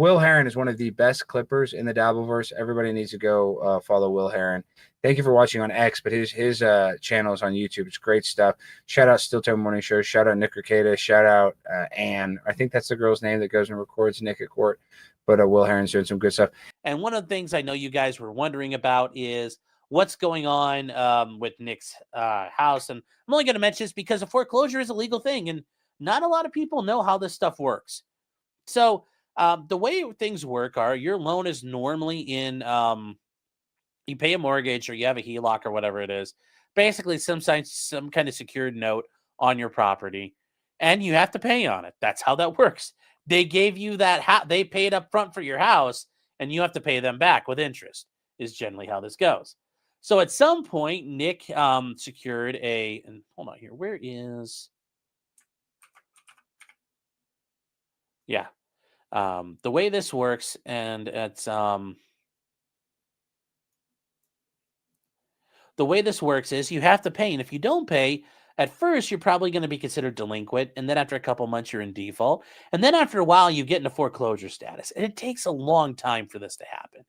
Will Heron is one of the best clippers in the Dabbleverse. Everybody needs to go follow Will Heron. Thank you for watching on X, but his channel is on YouTube. It's great stuff. Shout out Steel Toe Morning Show. Shout out Nick Rekieta. Shout out Ann. I think that's the girl's name that goes and records Nick at Court. But Will Heron's doing some good stuff. And one of the things I know you guys were wondering about is what's going on with Nick's house. And I'm only going to mention this because a foreclosure is a legal thing, and not a lot of people know how this stuff works. So the way things work are your loan is normally in you pay a mortgage or you have a HELOC or whatever it is, basically some kind of secured note on your property, and you have to pay on it. That's how that works. They gave you that they paid up front for your house, and you have to pay them back with interest, is generally how this goes. So at some point, Nick secured and hold on here. Where is... Yeah. The way this works, and it's... The way this works is you have to pay, and if you don't pay, at first you're probably going to be considered delinquent, and then after a couple months you're in default, and then after a while you get into foreclosure status, and it takes a long time for this to happen.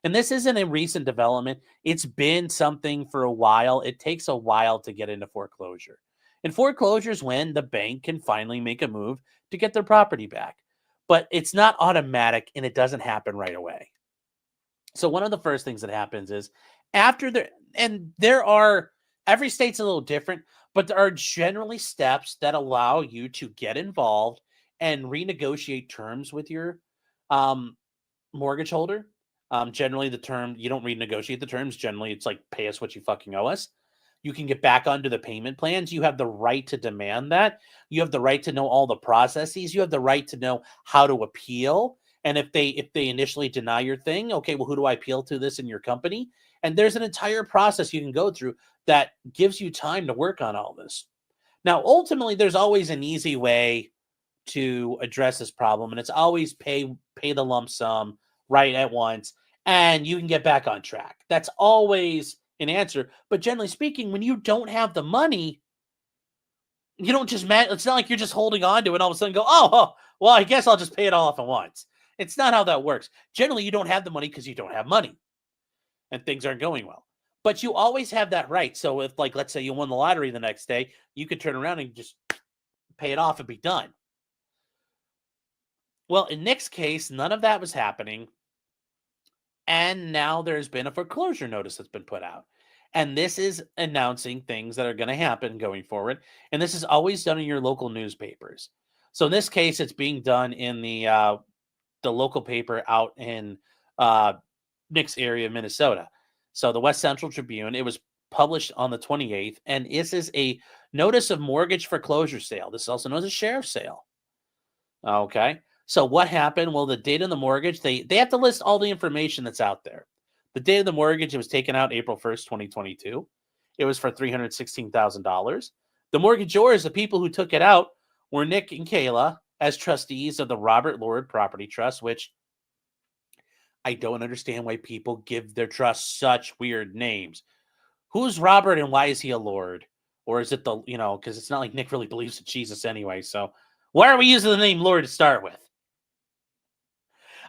And this isn't a recent development. It's been something for a while. It takes a while to get into foreclosure. And foreclosure is when the bank can finally make a move to get their property back. But it's not automatic, and it doesn't happen right away. So one of the first things that happens is every state's a little different, but there are generally steps that allow you to get involved and renegotiate terms with your mortgage holder. Generally, the term, you don't renegotiate the terms. Generally, it's like, pay us what you fucking owe us. You can get back onto the payment plans. You have the right to demand that. You have the right to know all the processes. You have the right to know how to appeal. And if they initially deny your thing, okay, well, who do I appeal to this in your company? And there's an entire process you can go through that gives you time to work on all this. Now, ultimately, there's always an easy way to address this problem, and it's always pay the lump sum right at once, and you can get back on track. That's always an answer. But generally speaking, when you don't have the money, you don't just it's not like you're just holding on to it and all of a sudden go, oh, well, I guess I'll just pay it all off at once. It's not how that works. Generally, you don't have the money because you don't have money and things aren't going well. But you always have that right. So if, like, let's say you won the lottery the next day, you could turn around and just pay it off and be done. Well, in Nick's case, none of that was happening. And now there's been a foreclosure notice that's been put out. And this is announcing things that are going to happen going forward. And this is always done in your local newspapers. So in this case, it's being done in the local paper out in Nick's area of Minnesota. So the West Central Tribune, it was published on the 28th. And this is a notice of mortgage foreclosure sale. This is also known as a sheriff's sale. Okay. So what happened? Well, the date of the mortgage, they have to list all the information that's out there. The date of the mortgage, it was taken out April 1st, 2022. It was for $316,000. The mortgagors, the people who took it out, were Nick and Kayla as trustees of the Robert Lord Property Trust, which I don't understand why people give their trust such weird names. Who's Robert and why is he a Lord? Or is it because it's not like Nick really believes in Jesus anyway. So why are we using the name Lord to start with?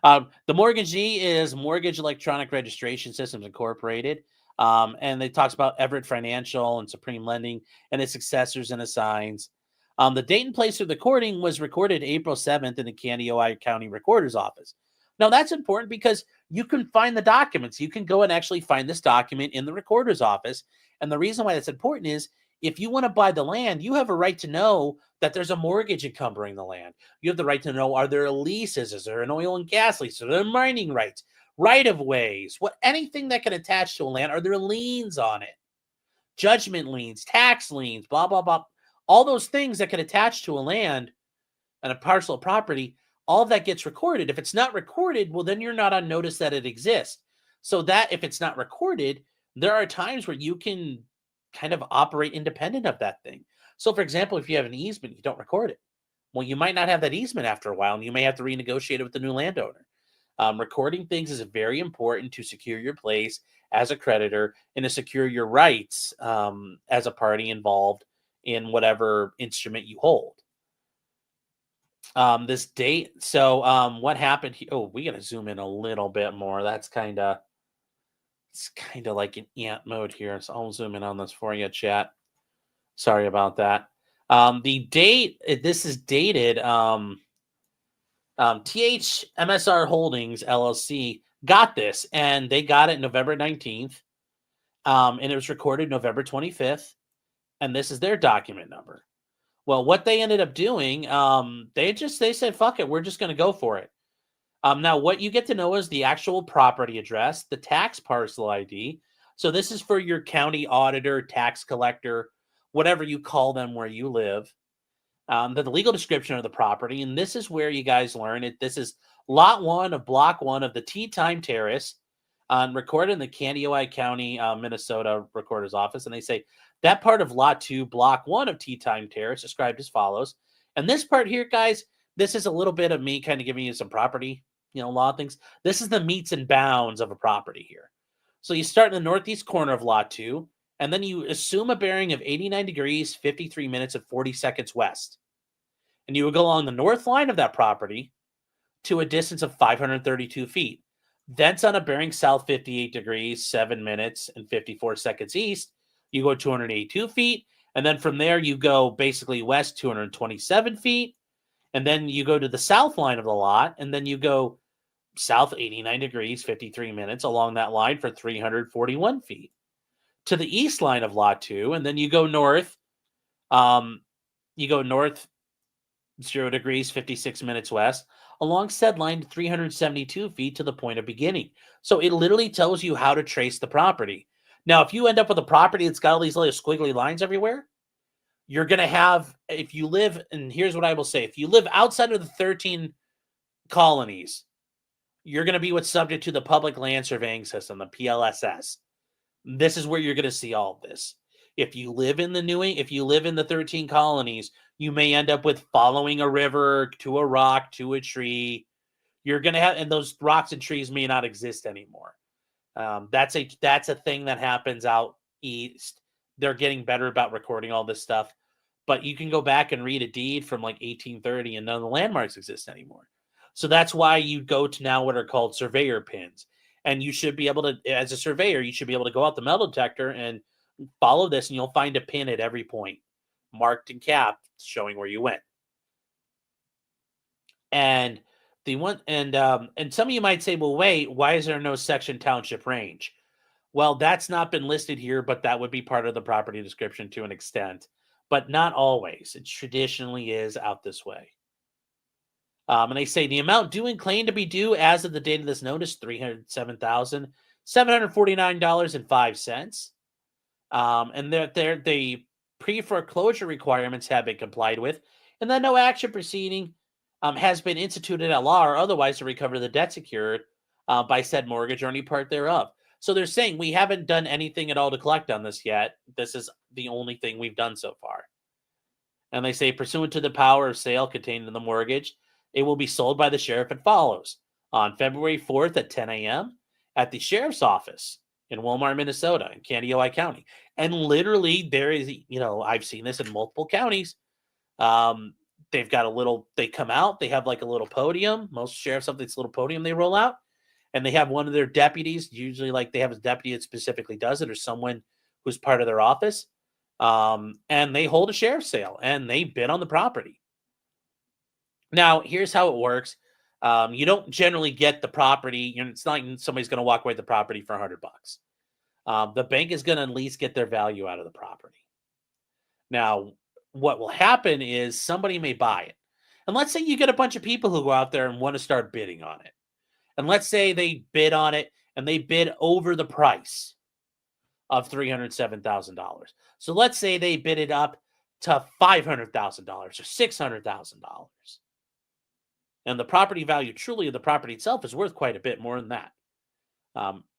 The mortgagee is Mortgage Electronic Registration Systems Incorporated. And it talks about Everett Financial and Supreme Lending and its successors and assigns. The date and place of the recording was recorded April 7th in the Candiota County Recorder's Office. Now, that's important because you can find the documents. You can go and actually find this document in the Recorder's Office. And the reason why that's important is if you want to buy the land, you have a right to know that there's a mortgage encumbering the land. You have the right to know, are there leases? Is there an oil and gas lease? Are there mining rights? Right-of-ways? Anything that can attach to a land? Are there liens on it? Judgment liens, tax liens, blah, blah, blah. All those things that can attach to a land and a parcel of property, all of that gets recorded. If it's not recorded, well, then you're not on notice that it exists. So that if it's not recorded, there are times where you can kind of operate independent of that thing. So, for example, if you have an easement, you don't record it. Well, you might not have that easement after a while, and you may have to renegotiate it with the new landowner. Recording things is very important to secure your place as a creditor and to secure your rights as a party involved in whatever instrument you hold. This date. So what happened here? Oh, we got to zoom in a little bit more. It's kind of like an ant mode here. So I'll zoom in on this for you, chat. Sorry about that. The date, this is dated. THMSR Holdings LLC got this, and they got it November 19th. And it was recorded November 25th. And this is their document number. Well, what they ended up doing, they said, fuck it, we're just going to go for it. Now, what you get to know is the actual property address, the tax parcel ID. So this is for your county auditor, tax collector, whatever you call them where you live. The legal description of the property, and this is where you guys learn it. This is Lot 1 of Block 1 of the Tea Time Terrace, recorded in the Kandiyohi County, Minnesota Recorder's Office. And they say that part of Lot 2, Block 1 of Tea Time Terrace, described as follows. And this part here, guys, this is a little bit of me kind of giving you some property, law things. This is the meets and bounds of a property here. So you start in the northeast corner of Lot 2, and then you assume a bearing of 89 degrees, 53 minutes, and 40 seconds west. And you would go along the north line of that property to a distance of 532 feet. Thence on a bearing south 58 degrees, 7 minutes, and 54 seconds east, you go 282 feet. And then from there, you go basically west 227 feet. And then you go to the south line of the lot, and then you go south 89 degrees, 53 minutes along that line for 341 feet. To the east line of Lot 2, and then you go north. You go north 0 degrees, 56 minutes west, along said line 372 feet to the point of beginning. So it literally tells you how to trace the property. Now, if you end up with a property that's got all these little squiggly lines everywhere, you're going to have, if you live, and here's what I will say, if you live outside of the 13 colonies, you're going to be what's subject to the Public Land Surveying System, the PLSS. This is where you're going to see all of this. If you live in the 13 colonies, you may end up with following a river to a rock to a tree. You're going to have, and those rocks and trees may not exist anymore. That's a thing that happens out east. They're getting better about recording all this stuff, but you can go back and read a deed from like 1830 and none of the landmarks exist anymore. So that's why you go to now what are called surveyor pins. And you should be able to, as a surveyor, you should be able to go out the metal detector and follow this, and you'll find a pin at every point, marked and capped, showing where you went. And and some of you might say, well, wait, why is there no section township range? Well, that's not been listed here, but that would be part of the property description to an extent, but not always. It traditionally is out this way. And they say the amount due and claimed to be due as of the date of this notice, $307,749.05. And the pre-foreclosure requirements have been complied with, and then no action proceeding has been instituted at law or otherwise to recover the debt secured by said mortgage or any part thereof. So they're saying we haven't done anything at all to collect on this yet. This is the only thing we've done so far. And they say, pursuant to the power of sale contained in the mortgage, it will be sold by the sheriff as follows. On February 4th at 10 a.m. at the sheriff's office in Walmart, Minnesota, in Kandiyohi County. And literally there is, I've seen this in multiple counties. They've got they come out, they have like a little podium. Most sheriffs have this little podium they roll out. And they have one of their deputies, usually like they have a deputy that specifically does it or someone who's part of their office. And they hold a sheriff's sale and they bid on the property. Now, here's how it works. You don't generally get the property. It's not like somebody's going to walk away with the property for $100. The bank is going to at least get their value out of the property. Now, what will happen is somebody may buy it. And let's say you get a bunch of people who go out there and want to start bidding on it. And let's say they bid on it and they bid over the price of $307,000. So let's say they bid it up to $500,000 or $600,000. And the property value truly of the property itself is worth quite a bit more than that.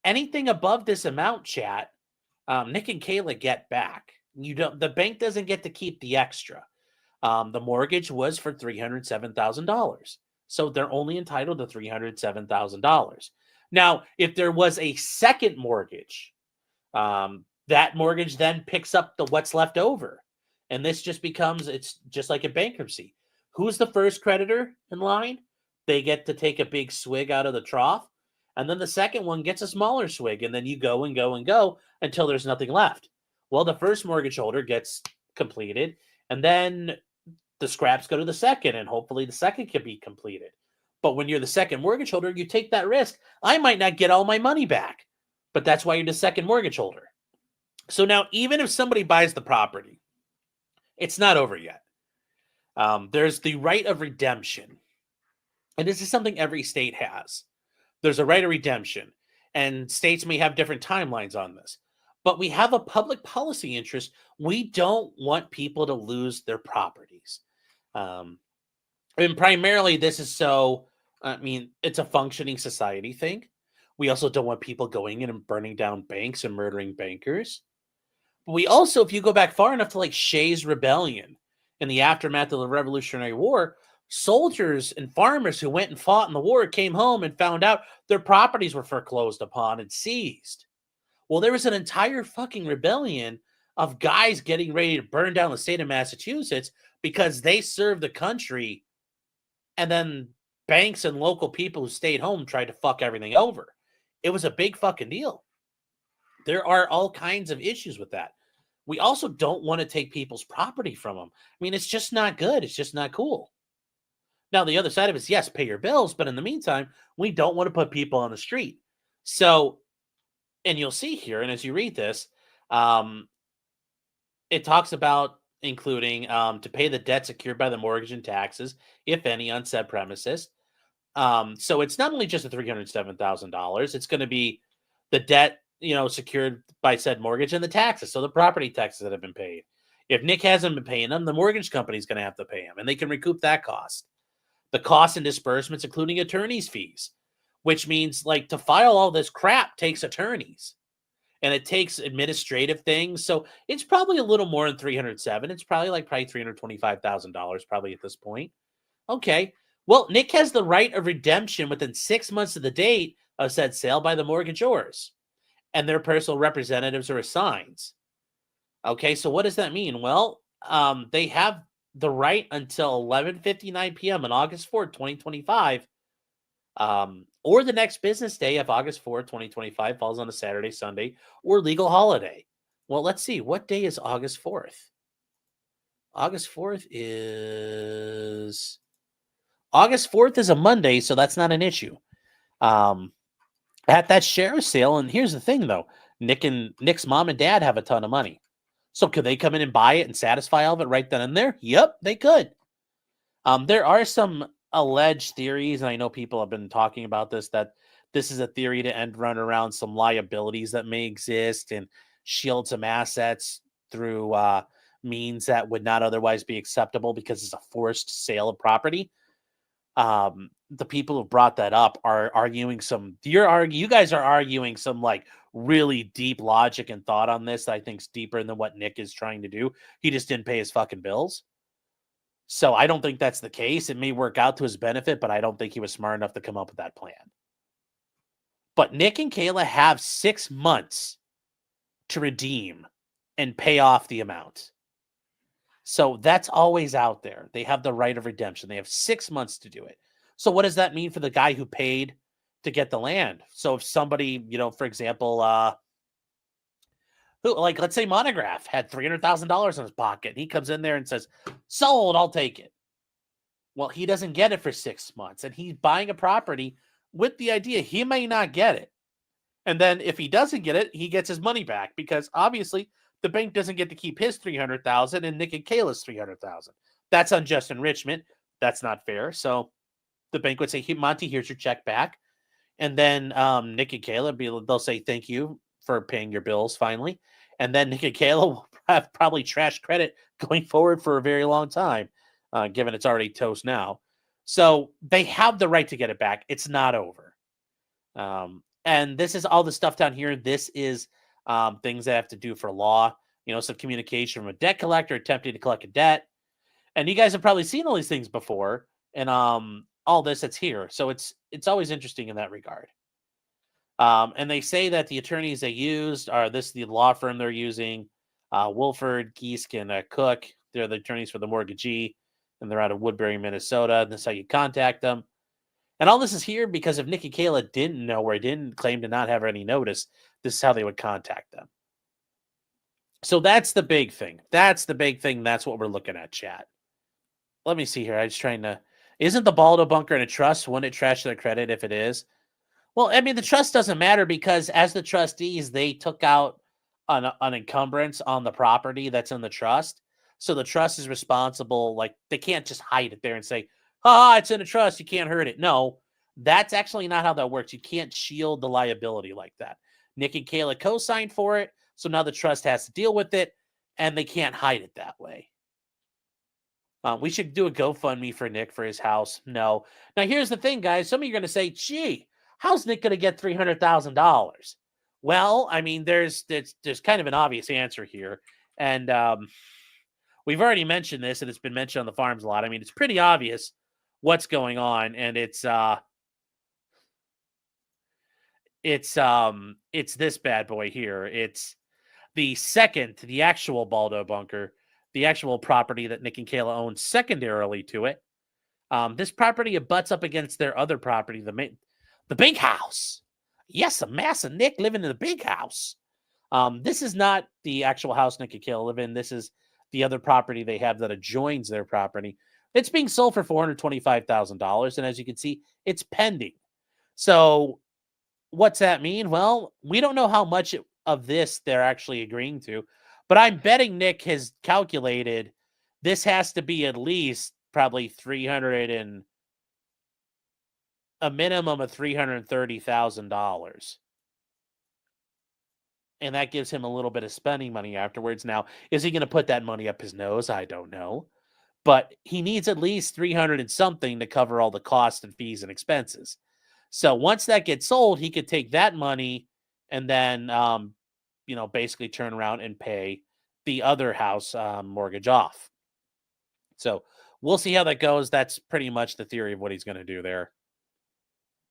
Anything above this amount, chat, Nick and Kayla get back. The bank doesn't get to keep the extra. The mortgage was for $307,000. So they're only entitled to $307,000. Now, if there was a second mortgage, that mortgage then picks up what's left over. And this just becomes, it's just like a bankruptcy. Who's the first creditor in line? They get to take a big swig out of the trough, and then the second one gets a smaller swig, and then you go and go and go until there's nothing left. Well, the first mortgage holder gets completed, and then the scraps go to the second, and hopefully the second can be completed. But when you're the second mortgage holder, you take that risk. I might not get all my money back, but that's why you're the second mortgage holder. So now, even if somebody buys the property, it's not over yet. There's the right of redemption. And this is something every state has. There's a right of redemption, and states may have different timelines on this. But we have a public policy interest. We don't want people to lose their properties. And primarily, this is it's a functioning society thing. We also don't want people going in and burning down banks and murdering bankers. But we also, if you go back far enough to like Shays' Rebellion in the aftermath of the Revolutionary War, soldiers and farmers who went and fought in the war came home and found out their properties were foreclosed upon and seized. Well, there was an entire fucking rebellion of guys getting ready to burn down the state of Massachusetts because they served the country, and then banks and local people who stayed home tried to fuck everything over. It was a big fucking deal. There are all kinds of issues with that. We also don't want to take people's property from them. I mean, it's just not good. It's just not cool. Now, the other side of it is, yes, pay your bills, but in the meantime, we don't want to put people on the street. So, and you'll see here, and as you read this, it talks about including to pay the debt secured by the mortgage and taxes, if any, on said premises. So it's not only just the $307,000, it's going to be the debt, secured by said mortgage and the taxes. So the property taxes that have been paid. If Nick hasn't been paying them, the mortgage company is going to have to pay him, and they can recoup that cost. The costs and disbursements, including attorney's fees, which means like to file all this crap takes attorneys, and it takes administrative things. So it's probably a little more than 307. It's probably $325,000 probably at this point. Okay. Well, Nick has the right of redemption within 6 months of the date of said sale by the mortgagors, and their personal representatives or assigns. Okay. So what does that mean? Well, they have the right until 11:59 p.m. on August 4th, 2025, or the next business day if August 4th, 2025 falls on a Saturday, Sunday, or legal holiday. Well, let's see. What day is August 4th? August 4th is a Monday, so that's not an issue. At that share sale, and here's the thing, though. Nick's mom and dad have a ton of money. So could they come in and buy it and satisfy all of it right then and there? Yep, they could. There are some alleged theories, and I know people have been talking about this, that this is a theory to end run around some liabilities that may exist and shield some assets through means that would not otherwise be acceptable because it's a forced sale of property. The people who brought that up are arguing you guys are arguing some like really deep logic and thought on this that I think is deeper than what Nick is trying to do. He just didn't pay his fucking bills. So I don't think that's the case. It may work out to his benefit, but I don't think he was smart enough to come up with that plan. But Nick and Kayla have 6 months to redeem and pay off the amount. So that's always out there. They have the right of redemption. They have 6 months to do it. So what does that mean for the guy who paid to get the land? So if somebody, for example, let's say Monograph had $300,000 in his pocket, and he comes in there and says, sold, I'll take it. Well, he doesn't get it for 6 months, and he's buying a property with the idea he may not get it. And then if he doesn't get it, he gets his money back because obviously the bank doesn't get to keep his $300,000 and Nick and Kayla's $300,000. That's unjust enrichment. That's not fair. So the bank would say, hey, Monty, here's your check back. And then Nick and Kayla, they'll say, thank you for paying your bills finally. And then Nick and Kayla will have probably trash credit going forward for a very long time, given it's already toast now. So they have the right to get it back. It's not over. And this is all the stuff down here. This is things that have to do for law, some communication from a debt collector attempting to collect a debt. And you guys have probably seen all these things before. And all this that's here. So it's always interesting in that regard. And they say that the attorneys they used are the law firm they're using, Wolford, Geesk, and Cook. They're the attorneys for the mortgagee. and they're out of Woodbury, Minnesota. And that's how you contact them. And all this is here because if Nick and Kayla didn't know or didn't claim to not have any notice, this is how they would contact them. So that's the big thing. That's the big thing. That's what we're looking at, chat. Let me see here. I'm just trying to. Isn't the Baldo bunker in a trust? Wouldn't it trash their credit if it is? Well, I mean, the trust doesn't matter because as the trustees, they took out an encumbrance on the property that's in the trust. So the trust is responsible. Like, they can't just hide it there and say, it's in a trust. You can't hurt it. No, that's actually not how that works. You can't shield the liability like that. Nick and Kayla co-signed for it. So now the trust has to deal with it, and they can't hide it that way. We should do a GoFundMe for Nick for his house. No. Now, here's the thing, guys. Some of you are going to say, gee, how's Nick going to get $300,000? Well, I mean, there's kind of an obvious answer here. And we've already mentioned this, and it's been mentioned on the farms a lot. I mean, it's pretty obvious what's going on, and it's this bad boy here. It's the actual Baldo bunker, the actual property that Nick and Kayla own secondarily to it. This property abuts up against their other property, the big house. Yes, a massive Nick living in the big house. This is not the actual house Nick and Kayla live in. This is the other property they have that adjoins their property. It's being sold for $425,000, and as you can see, it's pending. So what's that mean? Well, we don't know how much of this they're actually agreeing to, but I'm betting Nick has calculated this has to be at least probably a minimum of $330,000. And that gives him a little bit of spending money afterwards. Now, is he going to put that money up his nose? I don't know. But he needs at least 300 and something to cover all the costs and fees and expenses. So once that gets sold, he could take that money and then, basically turn around and pay the other house mortgage off. So we'll see how that goes. That's pretty much the theory of what he's going to do there.